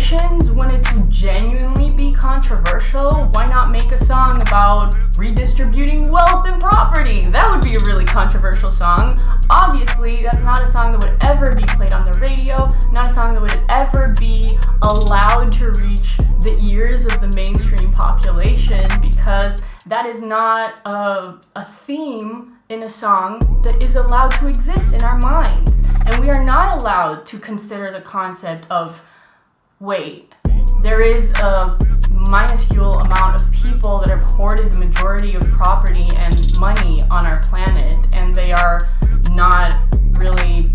musicians wanted to genuinely be controversial, why not make a song about redistributing wealth and property? That would be a really controversial song. Obviously, that's not a song that would ever be played on the radio, not a song that would ever be allowed to reach the ears of the mainstream population, because that is not a theme in a song that is allowed to exist in our minds. And we are not allowed to consider the concept of, wait, there is a minuscule amount of people that have hoarded the majority of property and money on our planet, and they are not really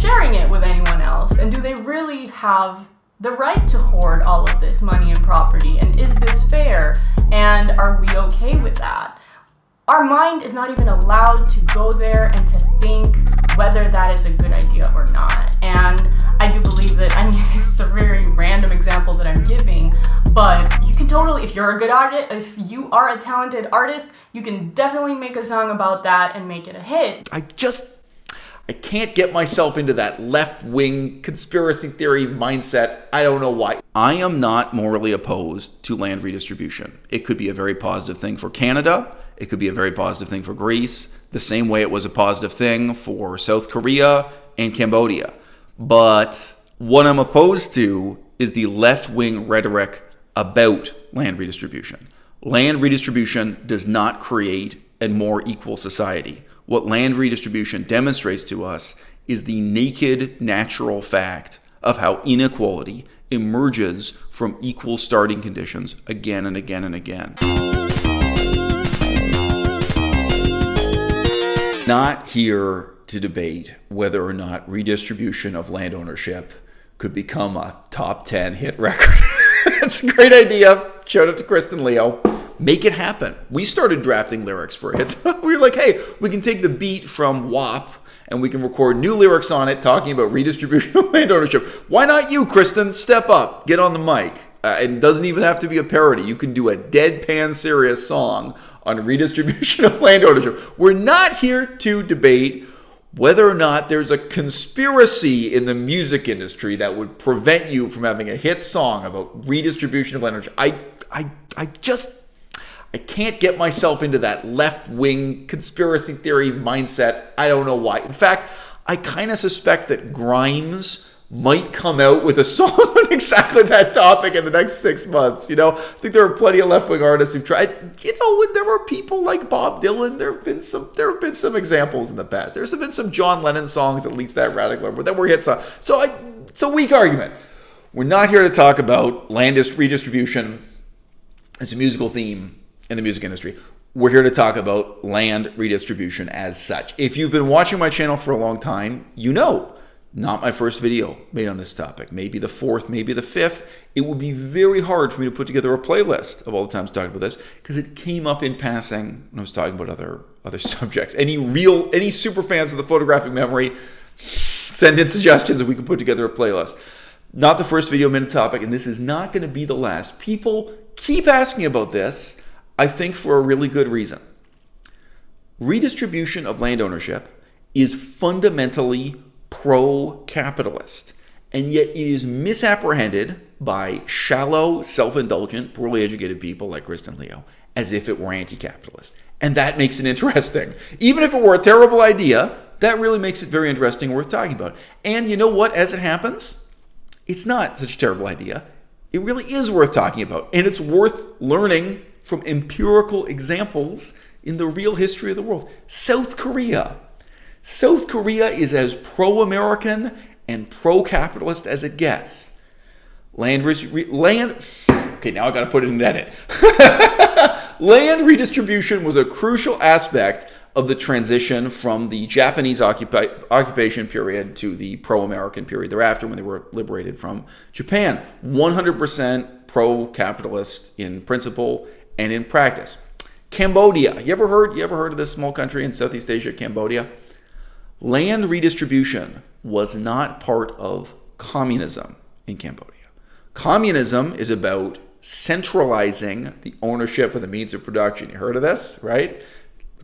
sharing it with anyone else. And do they really have the right to hoard all of this money and property? And is this fair? And are we okay with that? Our mind is not even allowed to go there and to think whether that is a good idea or not. And I do believe that, it's a very random example that I'm giving, but you can totally, if you're a good artist, if you are a talented artist, you can definitely make a song about that and make it a hit. I can't get myself into that left-wing conspiracy theory mindset. I don't know why. I am not morally opposed to land redistribution. It could be a very positive thing for Canada. It could be a very positive thing for Greece, the same way it was a positive thing for South Korea and Cambodia. But what I'm opposed to is the left-wing rhetoric about land redistribution. Land redistribution does not create a more equal society. What land redistribution demonstrates to us is the naked, natural fact of how inequality emerges from equal starting conditions again and again and again. Not here to debate whether or not redistribution of land ownership could become a top 10 hit record. It's a great idea. Shout out to Kristen Leo. Make it happen. We started drafting lyrics for hits. We were like, hey, we can take the beat from WAP and we can record new lyrics on it talking about redistribution of land ownership. Why not you, Kristen? Step up. Get on the mic. It doesn't even have to be a parody. You can do a deadpan serious song on redistribution of land ownership. We're not here to debate whether or not there's a conspiracy in the music industry that would prevent you from having a hit song about redistribution of land ownership. I can't get myself into that left-wing conspiracy theory mindset. I don't know why. In fact, I kind of suspect that Grimes might come out with a song on exactly that topic in the next 6 months. I think there are plenty of left-wing artists who've tried. When there were people like Bob Dylan, there have been some examples in the past. There's been some John Lennon songs, at least that radical, but that were hit songs. So it's a weak argument. We're not here to talk about land redistribution as a musical theme in the music industry. We're here to talk about land redistribution as such. If you've been watching my channel for a long time, not my first video made on this topic. Maybe the fourth, maybe the fifth. It would be very hard for me to put together a playlist of all the times talking about this because it came up in passing when I was talking about other subjects. Any super fans of the photographic memory, send in suggestions and we can put together a playlist. Not the first video made a topic, and this is not going to be the last. People keep asking about this, I think for a really good reason. Redistribution of land ownership is fundamentally pro-capitalist, and yet it is misapprehended by shallow, self-indulgent, poorly educated people like Kristen Leo as if it were anti-capitalist. And that makes it interesting. Even if it were a terrible idea, that really makes it very interesting and worth talking about. And you know what, as it happens, it's not such a terrible idea. It really is worth talking about, and it's worth learning from empirical examples in the real history of the world. South Korea is as pro-American and pro-capitalist as it gets. Okay, now I got to put it in an edit. Land redistribution was a crucial aspect of the transition from the Japanese occupation period to the pro-American period thereafter when they were liberated from Japan. 100% pro-capitalist in principle and in practice. Cambodia. You ever heard of this small country in Southeast Asia, Cambodia? Land redistribution was not part of communism in Cambodia. Communism is about centralizing the ownership of the means of production. You heard of this, right?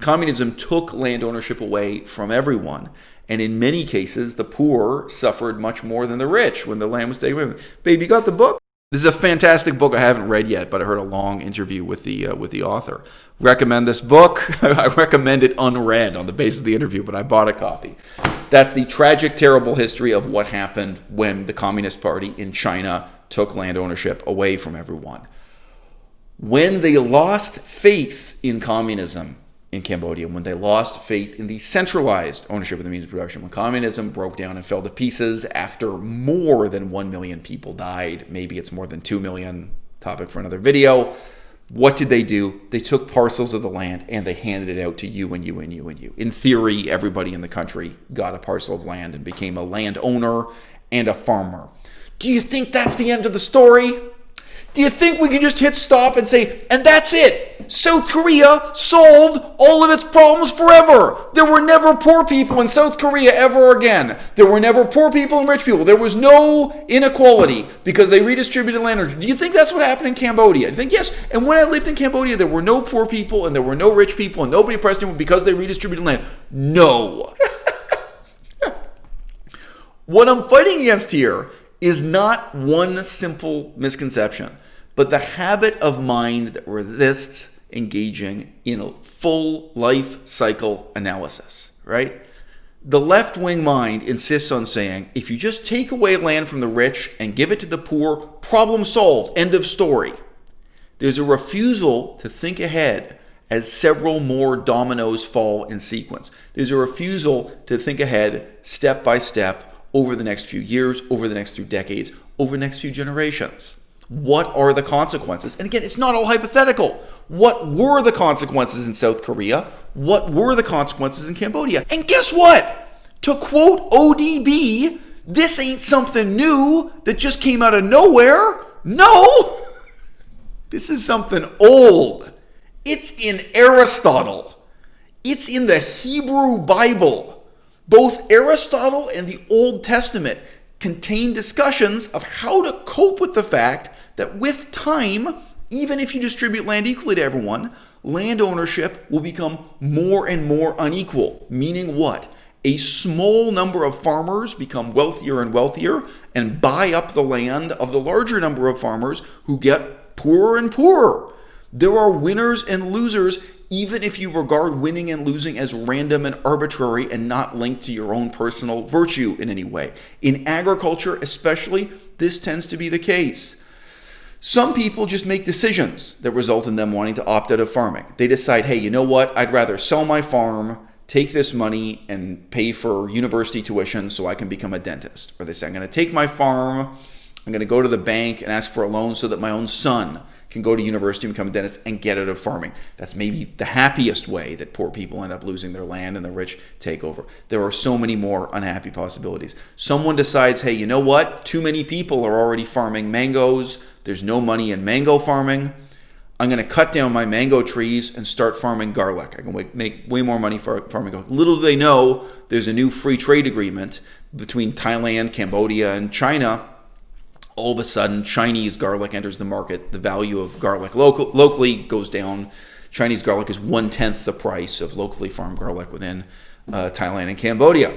Communism took land ownership away from everyone. And in many cases, the poor suffered much more than the rich when the land was taken away. Babe, you got the book? This is a fantastic book I haven't read yet, but I heard a long interview with the author. Recommend this book. I recommend it unread on the basis of the interview, but I bought a copy. That's the tragic, terrible history of what happened when the Communist Party in China took land ownership away from everyone. When they lost faith in communism in Cambodia, when they lost faith in the centralized ownership of the means of production, when communism broke down and fell to pieces after more than 1 million people died, maybe it's more than 2 million, topic for another video, what did they do? They took parcels of the land and they handed it out to you and you and you and you. In theory, everybody in the country got a parcel of land and became a landowner and a farmer. Do you think that's the end of the story? Do you think we can just hit stop and say, and that's it? South Korea solved all of its problems forever. There were never poor people in South Korea ever again. There were never poor people and rich people. There was no inequality because they redistributed land. Do you think that's what happened in Cambodia? Do you think yes? And when I lived in Cambodia, there were no poor people and there were no rich people and nobody oppressed them because they redistributed land. No. What I'm fighting against here is not one simple misconception, but the habit of mind that resists engaging in a full life cycle analysis, right? The left-wing mind insists on saying, if you just take away land from the rich and give it to the poor, problem solved, end of story. There's a refusal to think ahead as several more dominoes fall in sequence. There's a refusal to think ahead step by step over the next few years, over the next few decades, over the next few generations. What are the consequences? And again, it's not all hypothetical. What were the consequences in South Korea? What were the consequences in Cambodia? And guess what? To quote ODB, this ain't something new that just came out of nowhere. No! This is something old. It's in Aristotle. It's in the Hebrew Bible. Both Aristotle and the Old Testament contain discussions of how to cope with the fact that with time, even if you distribute land equally to everyone, land ownership will become more and more unequal. Meaning what? A small number of farmers become wealthier and wealthier and buy up the land of the larger number of farmers who get poorer and poorer. There are winners and losers, even if you regard winning and losing as random and arbitrary and not linked to your own personal virtue in any way. In agriculture especially, this tends to be the case. Some people just make decisions that result in them wanting to opt out of farming. They decide, hey, you know what? I'd rather sell my farm, take this money and pay for university tuition so I can become a dentist. Or they say, I'm going to take my farm, I'm going to go to the bank and ask for a loan so that my own son can go to university and become a dentist and get out of farming. That's maybe the happiest way that poor people end up losing their land and the rich take over. There are so many more unhappy possibilities. Someone decides, hey, you know what? Too many people are already farming mangoes. There's no money in mango farming. I'm going to cut down my mango trees and start farming garlic. I can make way more money for farming garlic. Little do they know, there's a new free trade agreement between Thailand, Cambodia, and China. All of a sudden, Chinese garlic enters the market. The value of garlic locally goes down. Chinese garlic is 1/10 the price of locally farmed garlic within Thailand and Cambodia.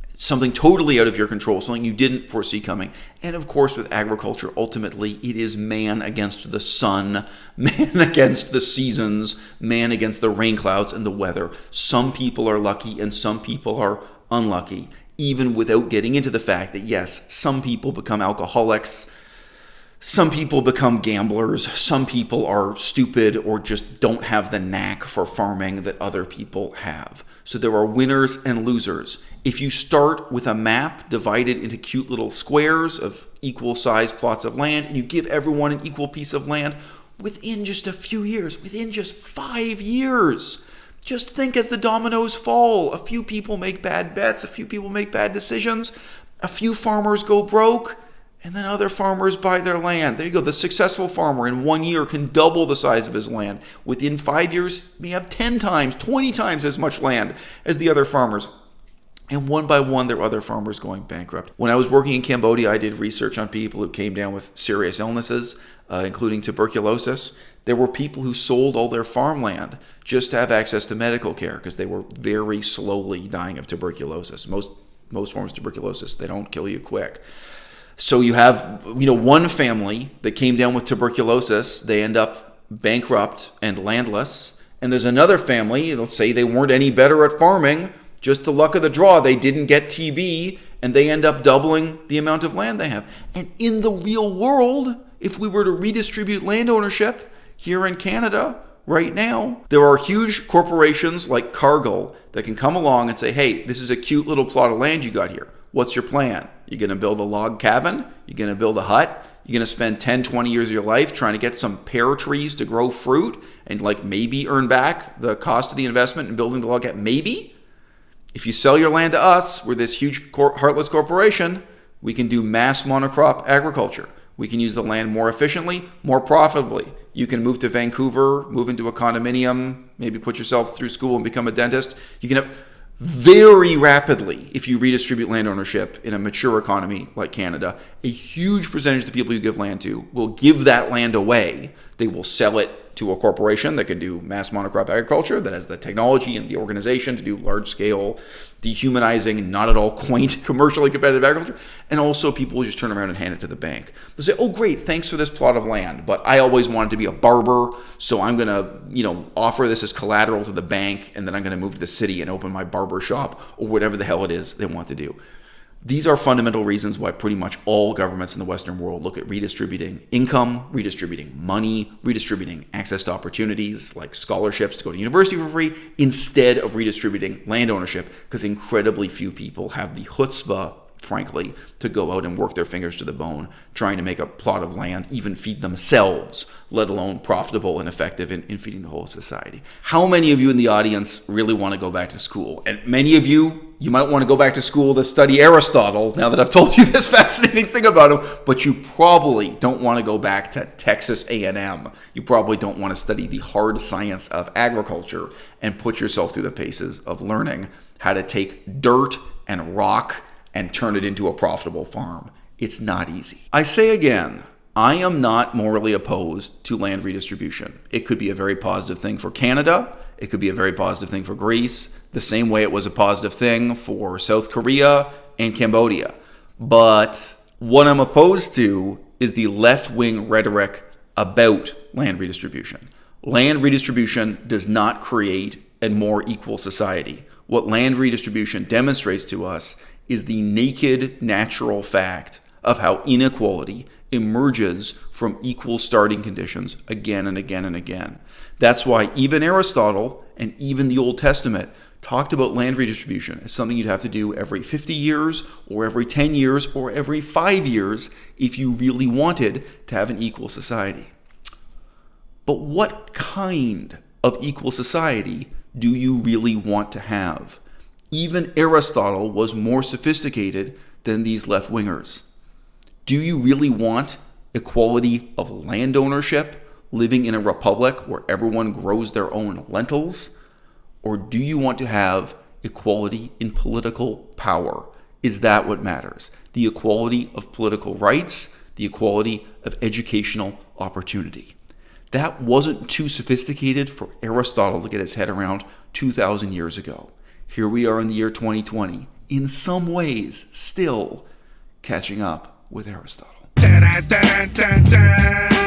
Something totally out of your control, something you didn't foresee coming. And of course, with agriculture, ultimately, it is man against the sun, man against the seasons, man against the rain clouds and the weather. Some people are lucky and some people are unlucky, even without getting into the fact that, yes, some people become alcoholics, some people become gamblers, some people are stupid or just don't have the knack for farming that other people have. So there are winners and losers. If you start with a map divided into cute little squares of equal sized plots of land and you give everyone an equal piece of land, within just a few years, within just 5 years, just think as the dominoes fall. A few people make bad bets, a few people make bad decisions, a few farmers go broke, and then other farmers buy their land. There you go. The successful farmer in 1 year can double the size of his land. Within 5 years, may have 10 times, 20 times as much land as the other farmers. And one by one, there are other farmers going bankrupt. When I was working in Cambodia, I did research on people who came down with serious illnesses, including tuberculosis. There were people who sold all their farmland just to have access to medical care because they were very slowly dying of tuberculosis. Most forms of tuberculosis, they don't kill you quick. So you have, one family that came down with tuberculosis, they end up bankrupt and landless. And there's another family, let's say they weren't any better at farming, just the luck of the draw, they didn't get TB, and they end up doubling the amount of land they have. And in the real world, if we were to redistribute land ownership here in Canada right now, there are huge corporations like Cargill that can come along and say, hey, this is a cute little plot of land you got here. What's your plan? You're going to build a log cabin? You're going to build a hut? You're going to spend 10, 20 years of your life trying to get some pear trees to grow fruit and maybe earn back the cost of the investment in building the log cabin? Maybe. If you sell your land to us, we're this huge heartless corporation, we can do mass monocrop agriculture. We can use the land more efficiently, more profitably. You can move to Vancouver, move into a condominium, maybe put yourself through school and become a dentist. You can have very rapidly, if you redistribute land ownership in a mature economy like Canada, a huge percentage of the people you give land to will give that land away. They will sell it to a corporation that can do mass monocrop agriculture, that has the technology and the organization to do large-scale, dehumanizing, not at all quaint, commercially competitive agriculture. And also people will just turn around and hand it to the bank. They'll say, oh, great, thanks for this plot of land, but I always wanted to be a barber, so I'm going to, offer this as collateral to the bank, and then I'm going to move to the city and open my barber shop, or whatever the hell it is they want to do. These are fundamental reasons why pretty much all governments in the Western world look at redistributing income, redistributing money, redistributing access to opportunities like scholarships to go to university for free, instead of redistributing land ownership, because incredibly few people have the chutzpah, frankly, to go out and work their fingers to the bone trying to make a plot of land even feed themselves, let alone profitable and effective in feeding the whole society. How many of you in the audience really want to go back to school? And many of you might want to go back to school to study Aristotle, now that I've told you this fascinating thing about him, but you probably don't want to go back to Texas A&M. You probably don't want to study the hard science of agriculture and put yourself through the paces of learning how to take dirt and rock and turn it into a profitable farm. It's not easy. I say again, I am not morally opposed to land redistribution. It could be a very positive thing for Canada. It could be a very positive thing for Greece, the same way it was a positive thing for South Korea and Cambodia. But what I'm opposed to is the left-wing rhetoric about land redistribution. Land redistribution does not create a more equal society. What land redistribution demonstrates to us is the naked, natural fact of how inequality emerges from equal starting conditions again and again and again. That's why even Aristotle and even the Old Testament talked about land redistribution as something you'd have to do every 50 years or every 10 years or every 5 years if you really wanted to have an equal society. But what kind of equal society do you really want to have? Even Aristotle was more sophisticated than these left-wingers. Do you really want equality of land ownership, living in a republic where everyone grows their own lentils? Or do you want to have equality in political power? Is that what matters? The equality of political rights, the equality of educational opportunity. That wasn't too sophisticated for Aristotle to get his head around 2,000 years ago. Here we are in the year 2020, in some ways still catching up with Aristotle. Dun, dun, dun, dun.